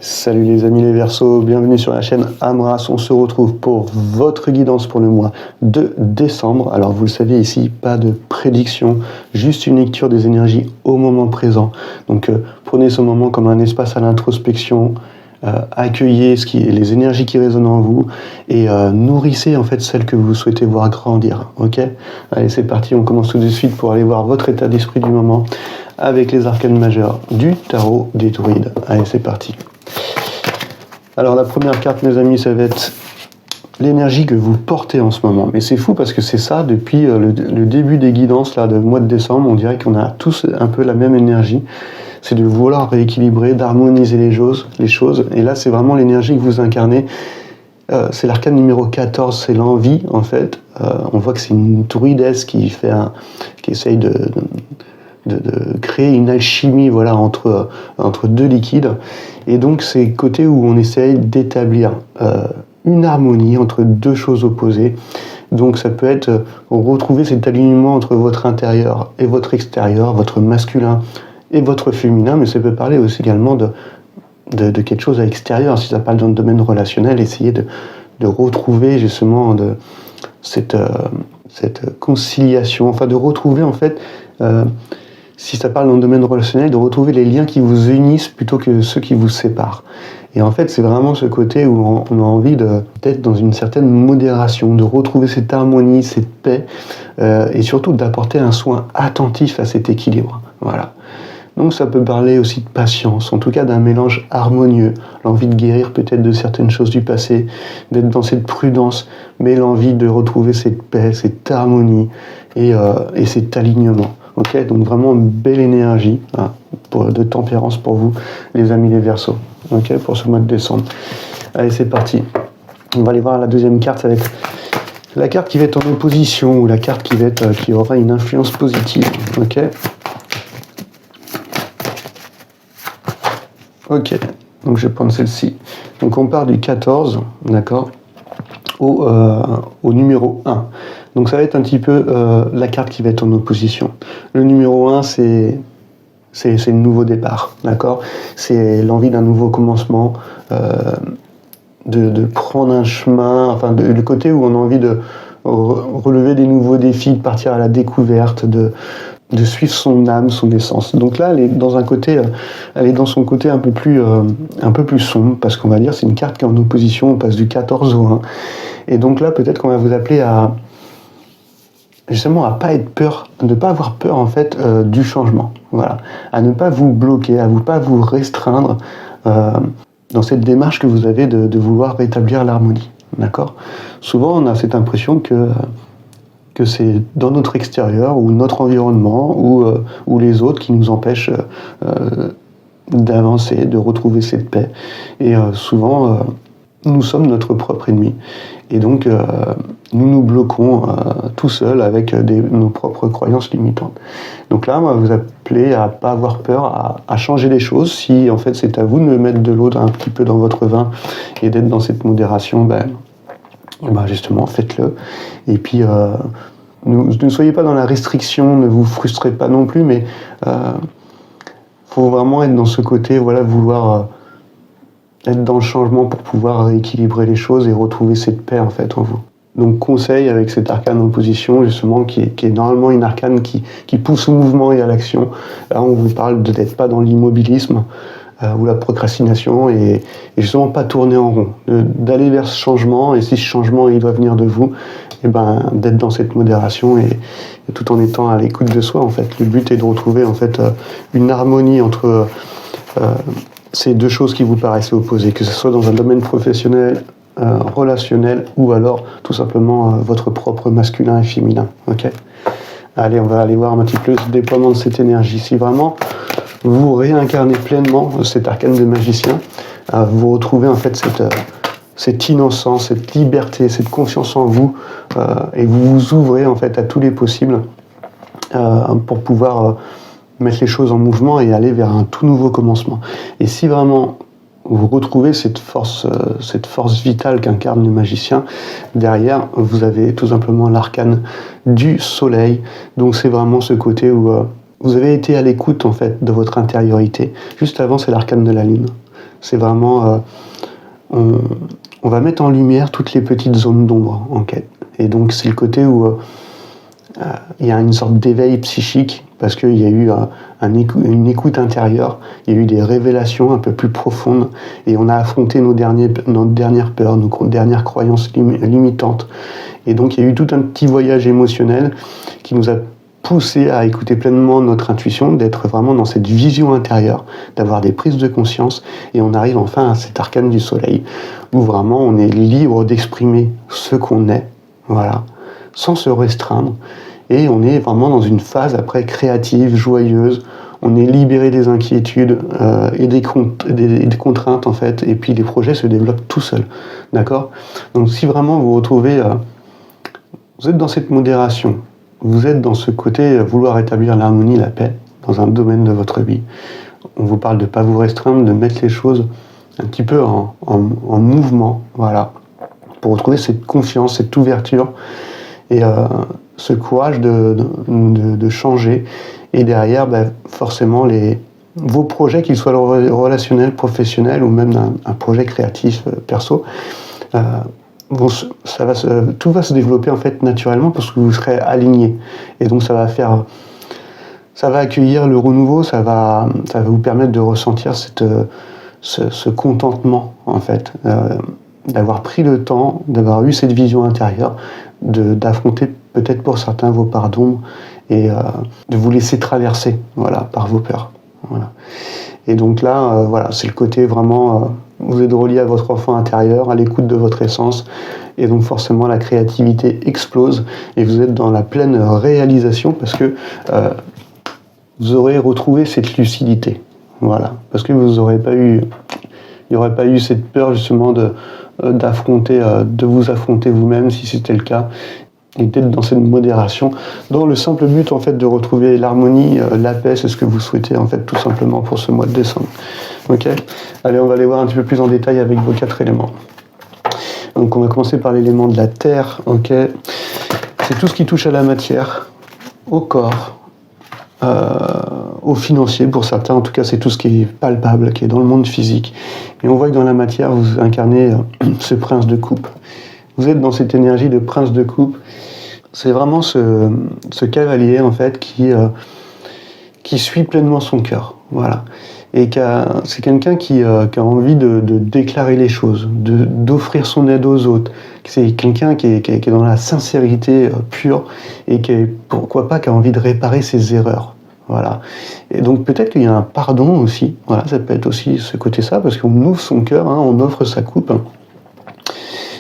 Salut les amis les Verseaux, bienvenue sur la chaîne Amras. On se retrouve pour votre guidance pour le mois de décembre. Alors vous le savez ici, pas de prédiction, juste une lecture des énergies au moment présent. Donc prenez ce moment comme un espace à l'introspection, accueillez les énergies qui résonnent en vous et nourrissez en fait celles que vous souhaitez voir grandir. Ok ? Allez, c'est parti, on commence tout de suite pour aller voir votre état d'esprit du moment avec les arcanes majeurs du tarot des druides. Allez, c'est parti. Alors la première carte, mes amis, ça va être l'énergie que vous portez en ce moment. Mais c'est fou parce que c'est ça, depuis le début des guidances là, de mois de décembre, on dirait qu'on a tous un peu la même énergie. C'est de vouloir rééquilibrer, d'harmoniser les choses. Et là, c'est vraiment l'énergie que vous incarnez. C'est l'arcane numéro 14, c'est l'envie, en fait. On voit que c'est une druidesse qui essaye de créer une alchimie, voilà, entre deux liquides. Et donc, c'est le côté où on essaye d'établir une harmonie entre deux choses opposées. Donc, ça peut être retrouver cet alignement entre votre intérieur et votre extérieur, votre masculin et votre féminin, mais ça peut parler aussi également de quelque chose à l'extérieur. Si ça parle dans le domaine relationnel, essayer de retrouver justement cette conciliation, enfin de retrouver en fait, si ça parle dans le domaine relationnel, de retrouver les liens qui vous unissent plutôt que ceux qui vous séparent. Et en fait, c'est vraiment ce côté où on a envie d'être dans une certaine modération, de retrouver cette harmonie, cette paix, et surtout d'apporter un soin attentif à cet équilibre. Voilà. Donc ça peut parler aussi de patience, en tout cas d'un mélange harmonieux, l'envie de guérir peut-être de certaines choses du passé, d'être dans cette prudence, mais l'envie de retrouver cette paix, cette harmonie et cet alignement. Ok, donc vraiment une belle énergie de tempérance pour vous, les amis les Verseaux, ok, pour ce mois de décembre. Allez, c'est parti. On va aller voir la deuxième carte, ça va être la carte qui va être en opposition, ou la carte qui aura une influence positive, ok. Ok, donc je vais prendre celle-ci. Donc on part du 14, d'accord, au numéro 1. Donc ça va être un petit peu la carte qui va être en opposition. Le numéro 1, c'est le nouveau départ, d'accord. C'est l'envie d'un nouveau commencement, de prendre un chemin, enfin le côté où on a envie de relever des nouveaux défis, de partir à la découverte, de suivre son âme, son essence. Donc là, elle est dans son côté un peu plus sombre, parce qu'on va dire c'est une carte qui est en opposition, on passe du 14 au 1. Et donc là, peut-être qu'on va vous appeler à pas être peur, de ne pas avoir peur en fait du changement. Voilà, à ne pas vous bloquer, à ne pas vous restreindre dans cette démarche que vous avez de vouloir rétablir l'harmonie. D'accord ? Souvent, on a cette impression que c'est dans notre extérieur ou notre environnement ou les autres qui nous empêchent d'avancer, de retrouver cette paix. Et souvent, nous sommes notre propre ennemi. Et donc, nous nous bloquons tout seuls avec nos propres croyances limitantes. Donc là, on va vous appeler à ne pas avoir peur, à changer les choses. Si en fait c'est à vous de mettre de l'eau un petit peu dans votre vin et d'être dans cette modération, justement, faites-le. Et puis, ne soyez pas dans la restriction, ne vous frustrez pas non plus, mais faut vraiment être dans ce côté, voilà, vouloir être dans le changement pour pouvoir rééquilibrer les choses et retrouver cette paix en fait en vous. Donc conseil avec cette arcane en position justement qui est normalement une arcane qui pousse au mouvement et à l'action. Là on vous parle d'être pas dans l'immobilisme ou la procrastination et justement pas tourner en rond, d'aller vers ce changement, et si ce changement il doit venir de vous, d'être dans cette modération et tout en étant à l'écoute de soi en fait. Le but est de retrouver en fait une harmonie entre ces deux choses qui vous paraissent opposées, que ce soit dans un domaine professionnel, relationnel ou alors tout simplement votre propre masculin et féminin. Ok. Allez, on va aller voir un petit peu le déploiement de cette énergie. Si vraiment vous réincarnez pleinement cet arcane de magicien, vous retrouvez en fait cette innocence, cette liberté, cette confiance en vous, et vous vous ouvrez en fait à tous les possibles pour pouvoir mettre les choses en mouvement et aller vers un tout nouveau commencement. Et si vraiment vous retrouvez cette force vitale qu'incarne le magicien, derrière vous avez tout simplement l'arcane du soleil. Donc c'est vraiment ce côté où vous avez été à l'écoute en fait de votre intériorité. Juste avant c'est l'arcane de la lune. C'est vraiment... on va mettre en lumière toutes les petites zones d'ombre en quête. Et donc c'est le côté où il y a une sorte d'éveil psychique, parce qu'il y a eu une écoute intérieure, il y a eu des révélations un peu plus profondes, et on a affronté nos dernières peurs, nos dernières croyances limitantes. Et donc il y a eu tout un petit voyage émotionnel qui nous a poussé à écouter pleinement notre intuition, d'être vraiment dans cette vision intérieure, d'avoir des prises de conscience, et on arrive enfin à cet arcane du soleil, où vraiment on est libre d'exprimer ce qu'on est, voilà, sans se restreindre, et on est vraiment dans une phase après créative, joyeuse, on est libéré des inquiétudes et des contraintes en fait, et puis les projets se développent tout seuls, d'accord? Donc si vraiment vous retrouvez, vous êtes dans cette modération, vous êtes dans ce côté vouloir établir l'harmonie, la paix dans un domaine de votre vie, on vous parle de ne pas vous restreindre, de mettre les choses un petit peu en mouvement, voilà, pour retrouver cette confiance, cette ouverture et ce courage de changer. Et derrière, forcément, vos projets, qu'ils soient relationnels, professionnels ou même un projet créatif perso, tout va se développer en fait naturellement parce que vous serez aligné. Et donc ça va accueillir le renouveau, ça va vous permettre de ressentir ce contentement en fait, d'avoir pris le temps, d'avoir eu cette vision intérieure, d'affronter peut-être pour certains vos parts d'ombre et de vous laisser traverser, voilà, par vos peurs. Voilà. Et donc là, voilà, c'est le côté vraiment, vous êtes relié à votre enfant intérieur, à l'écoute de votre essence, et donc forcément la créativité explose et vous êtes dans la pleine réalisation parce que vous aurez retrouvé cette lucidité, voilà, parce que vous n'aurez pas eu, il n'y aurait pas eu cette peur justement de vous affronter vous-même si c'était le cas, et d'être dans cette modération, dans le simple but en fait de retrouver l'harmonie, la paix, c'est ce que vous souhaitez en fait tout simplement pour ce mois de décembre. Ok, allez, on va aller voir un petit peu plus en détail avec vos 4 éléments. Donc on va commencer par l'élément de la terre. Ok, c'est tout ce qui touche à la matière, au corps, au financier pour certains, en tout cas c'est tout ce qui est palpable, qui est dans le monde physique. Et on voit que dans la matière, vous incarnez ce prince de coupe. Vous êtes dans cette énergie de prince de coupe. C'est vraiment ce cavalier en fait qui suit pleinement son cœur. Voilà. Et c'est quelqu'un qui a envie de déclarer les choses, d'offrir son aide aux autres. C'est quelqu'un qui est dans la sincérité pure et qui pourquoi pas, qui a envie de réparer ses erreurs. Voilà. Et donc peut-être qu'il y a un pardon aussi. Voilà, ça peut être aussi ce côté ça, parce qu'on ouvre son cœur, hein, on offre sa coupe.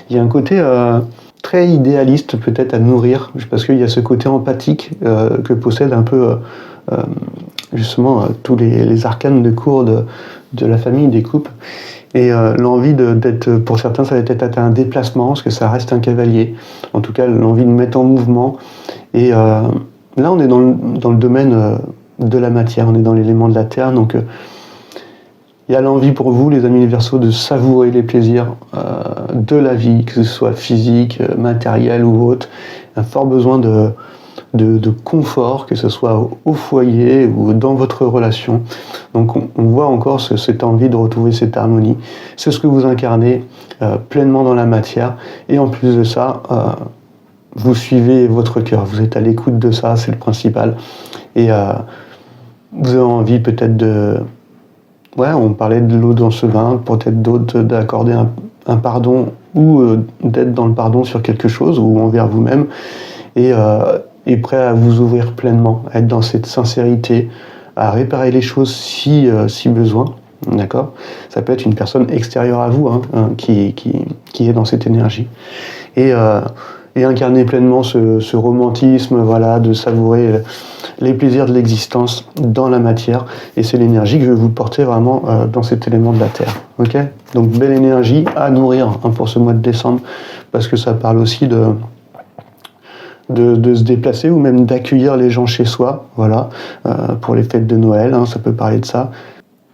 Il y a un côté très idéaliste peut-être à nourrir, parce qu'il y a ce côté empathique que possède un peu justement tous les arcanes de cour de la famille des coupes. Et l'envie d'être, pour certains ça va être un déplacement, parce que ça reste un cavalier. En tout cas l'envie de mettre en mouvement. Et là on est dans le domaine de la matière, on est dans l'élément de la terre, donc il y a l'envie pour vous, les amis Verseaux, de savourer les plaisirs de la vie, que ce soit physique, matériel ou autre. Un fort besoin de confort, que ce soit au foyer ou dans votre relation. Donc on voit encore cette envie de retrouver cette harmonie. C'est ce que vous incarnez pleinement dans la matière. Et en plus de ça, vous suivez votre cœur. Vous êtes à l'écoute de ça, c'est le principal. Et vous avez envie peut-être on parlait de l'eau dans ce vin, peut-être d'autres d'accorder un pardon ou d'être dans le pardon sur quelque chose ou envers vous-même et prêt à vous ouvrir pleinement, à être dans cette sincérité, à réparer les choses si besoin, d'accord? Ça peut être une personne extérieure à vous qui est dans cette énergie et incarner pleinement ce romantisme, voilà, de savourer les plaisirs de l'existence dans la matière. Et c'est l'énergie que je vais vous porter vraiment dans cet élément de la terre. Ok ? Donc belle énergie à nourrir pour ce mois de décembre, parce que ça parle aussi de se déplacer ou même d'accueillir les gens chez soi, voilà, pour les fêtes de Noël, ça peut parler de ça,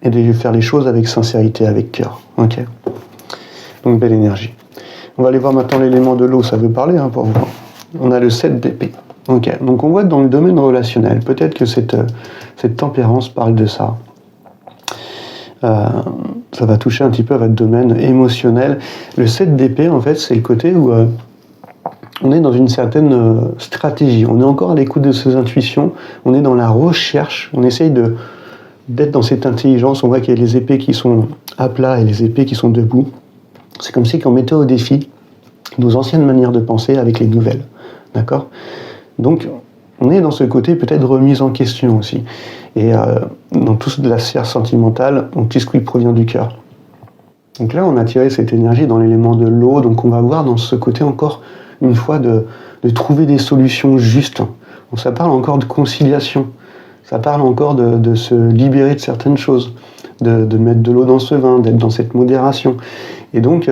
et de faire les choses avec sincérité, avec cœur. Ok ? Donc belle énergie. On va aller voir maintenant l'élément de l'eau, ça veut parler pour vous. On a le 7 d'épée. Ok, donc on voit dans le domaine relationnel, peut-être que cette tempérance parle de ça. ça va toucher un petit peu à votre domaine émotionnel. Le 7 d'épée, en fait, c'est le côté où on est dans une certaine stratégie. On est encore à l'écoute de ses intuitions. On est dans la recherche. On essaye d'être dans cette intelligence. On voit qu'il y a les épées qui sont à plat et les épées qui sont debout. C'est comme si on mettait au défi nos anciennes manières de penser avec les nouvelles. D'accord ? Donc, on est dans ce côté peut-être remise en question aussi. Et dans toute la sphère sentimentale, tout ce qui provient du cœur. Donc là, on a tiré cette énergie dans l'élément de l'eau. Donc on va voir dans ce côté encore une fois de trouver des solutions justes. Donc, ça parle encore de conciliation. Ça parle encore de se libérer de certaines choses. De mettre de l'eau dans ce vin, d'être dans cette modération. Et donc,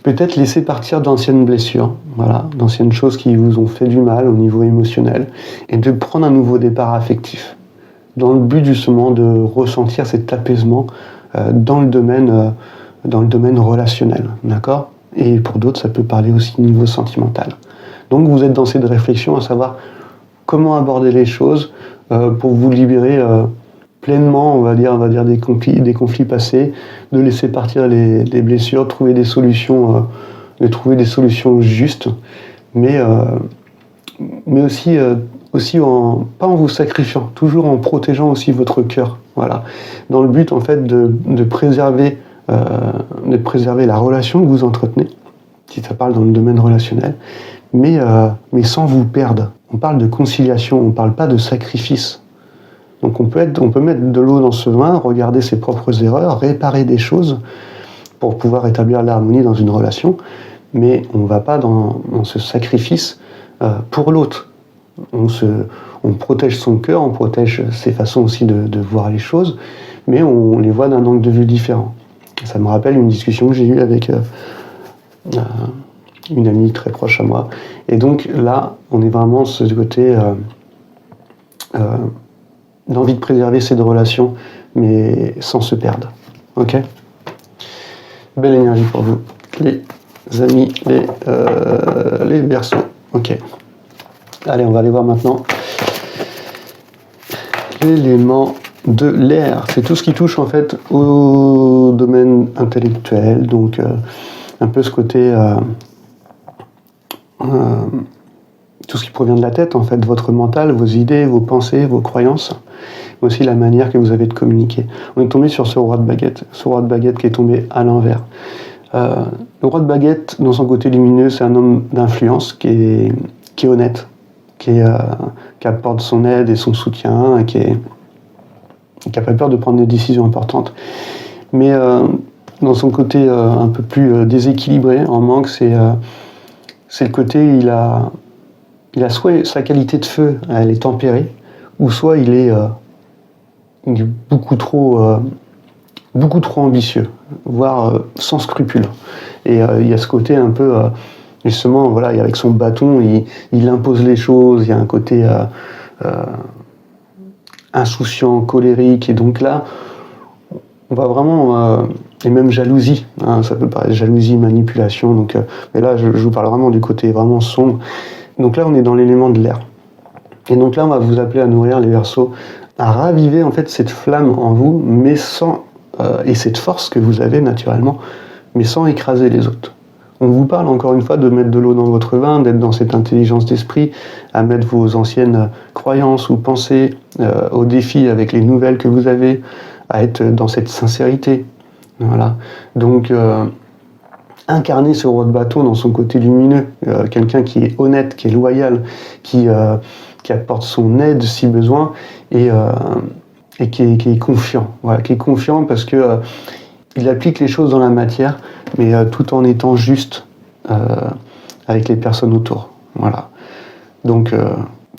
peut-être laisser partir d'anciennes blessures, voilà, d'anciennes choses qui vous ont fait du mal au niveau émotionnel, et de prendre un nouveau départ affectif, dans le but justement de ressentir cet apaisement dans le domaine relationnel, d'accord ? Et pour d'autres, ça peut parler aussi au niveau sentimental. Donc vous êtes dans cette réflexion à savoir comment aborder les choses pour vous libérer pleinement, on va dire des conflits passés, de laisser partir les blessures, trouver des solutions justes, mais aussi pas en vous sacrifiant, toujours en protégeant aussi votre cœur, voilà, dans le but en fait de préserver la relation que vous entretenez, si ça parle dans le domaine relationnel, mais sans vous perdre. On parle de conciliation, on ne parle pas de sacrifice. Donc on peut mettre de l'eau dans ce vin, regarder ses propres erreurs, réparer des choses pour pouvoir établir l'harmonie dans une relation, mais on ne va pas dans ce sacrifice pour l'autre. On protège son cœur, on protège ses façons aussi de voir les choses, mais on les voit d'un angle de vue différent. Ça me rappelle une discussion que j'ai eue avec une amie très proche à moi. Et donc là, on est vraiment ce côté d'envie de préserver cette relation, mais sans se perdre. Ok ? Belle énergie pour vous, les amis, les Verseaux. Ok. Allez, on va aller voir maintenant l'élément de l'air. C'est tout ce qui touche en fait au domaine intellectuel, donc un peu ce côté tout ce qui provient de la tête, en fait, votre mental, vos idées, vos pensées, vos croyances, mais aussi la manière que vous avez de communiquer. On est tombé sur ce roi de baguette qui est tombé à l'envers. Le roi de baguette, dans son côté lumineux, c'est un homme d'influence qui est honnête, qui apporte son aide et son soutien, et qui n'a pas peur de prendre des décisions importantes. Mais dans son côté un peu plus déséquilibré, en manque, c'est le côté, il a soit sa qualité de feu, elle est tempérée, ou soit il est beaucoup trop ambitieux, voire sans scrupules. Et il y a ce côté un peu, justement, voilà, avec son bâton, il impose les choses, il y a un côté insouciant, colérique, et donc là, on va vraiment... et même jalousie, hein, ça peut paraître jalousie, manipulation, donc, mais là, je vous parle vraiment du côté vraiment sombre. Donc là, on est dans l'élément de l'air. Et donc là, on va vous appeler à nourrir les Verseaux, à raviver en fait cette flamme en vous, mais sans et cette force que vous avez naturellement, mais sans écraser les autres. On vous parle encore une fois de mettre de l'eau dans votre vin, d'être dans cette intelligence d'esprit, à mettre vos anciennes croyances ou pensées au défi avec les nouvelles que vous avez, à être dans cette sincérité. Voilà. Donc incarner ce roi de bâton dans son côté lumineux, quelqu'un qui est honnête, qui est loyal, qui apporte son aide si besoin, et qui est confiant. Voilà, qui est confiant parce que il applique les choses dans la matière, mais tout en étant juste avec les personnes autour. Voilà. Donc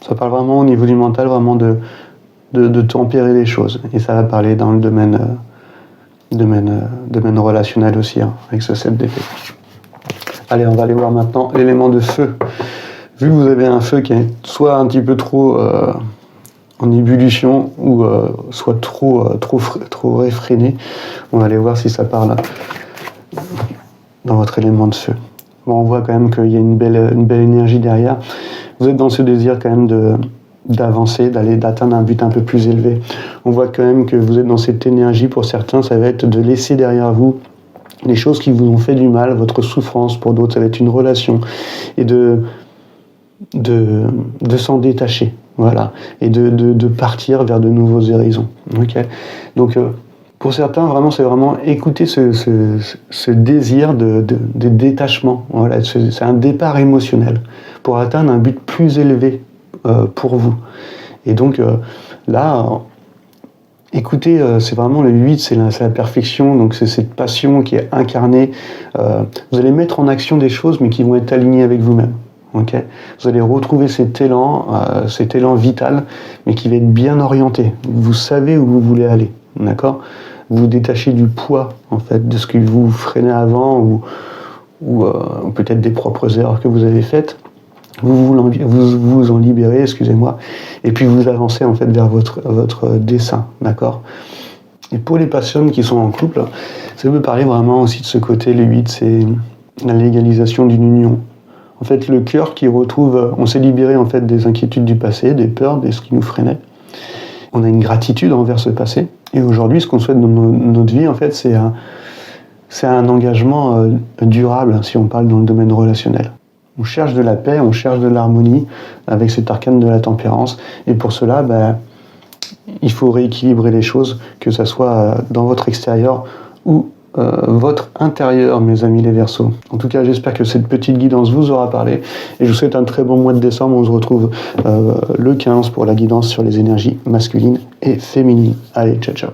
ça parle vraiment au niveau du mental, vraiment de tempérer les choses. Et ça va parler dans le domaine relationnel aussi, hein, avec ce 7 d'épée. Allez, on va aller voir maintenant l'élément de feu. Vu que vous avez un feu qui est soit un petit peu trop en ébullition, ou soit trop réfréné, on va aller voir si ça parle dans votre élément de feu. Bon, on voit quand même qu'il y a une belle énergie derrière. Vous êtes dans ce désir quand même d'avancer, d'atteindre un but un peu plus élevé. On voit quand même que vous êtes dans cette énergie. Pour certains, ça va être de laisser derrière vous les choses qui vous ont fait du mal, votre souffrance. Pour d'autres, ça va être une relation. Et de s'en détacher, voilà, et de partir vers de nouveaux horizons. Okay. Donc, pour certains, vraiment, c'est vraiment écouter ce désir de détachement. Voilà, c'est un départ émotionnel pour atteindre un but plus élevé pour vous. Et donc, là, écoutez, c'est vraiment le 8, c'est la perfection, donc c'est cette passion qui est incarnée. Vous allez mettre en action des choses, mais qui vont être alignées avec vous-même. Okay. Vous allez retrouver cet élan vital, mais qui va être bien orienté. Vous savez où vous voulez aller, d'accord ? Vous vous détachez du poids, en fait, de ce que vous freinez avant, ou peut-être des propres erreurs que vous avez faites. Vous en libérez, excusez-moi, et puis vous avancez, en fait, vers votre dessein, d'accord ? Et pour les personnes qui sont en couple, ça veut parler vraiment aussi de ce côté, le 8, c'est la légalisation d'une union. En fait, le cœur qui retrouve... On s'est libéré, en fait, des inquiétudes du passé, des peurs, de ce qui nous freinait. On a une gratitude envers ce passé. Et aujourd'hui, ce qu'on souhaite dans notre vie, en fait, c'est un engagement durable, si on parle dans le domaine relationnel. On cherche de la paix, on cherche de l'harmonie avec cet arcane de la tempérance. Et pour cela, il faut rééquilibrer les choses, que ce soit dans votre extérieur ou votre intérieur, mes amis les Verseaux. En tout cas, j'espère que cette petite guidance vous aura parlé et je vous souhaite un très bon mois de décembre. On se retrouve le 15 pour la guidance sur les énergies masculines et féminines. Allez, ciao ciao.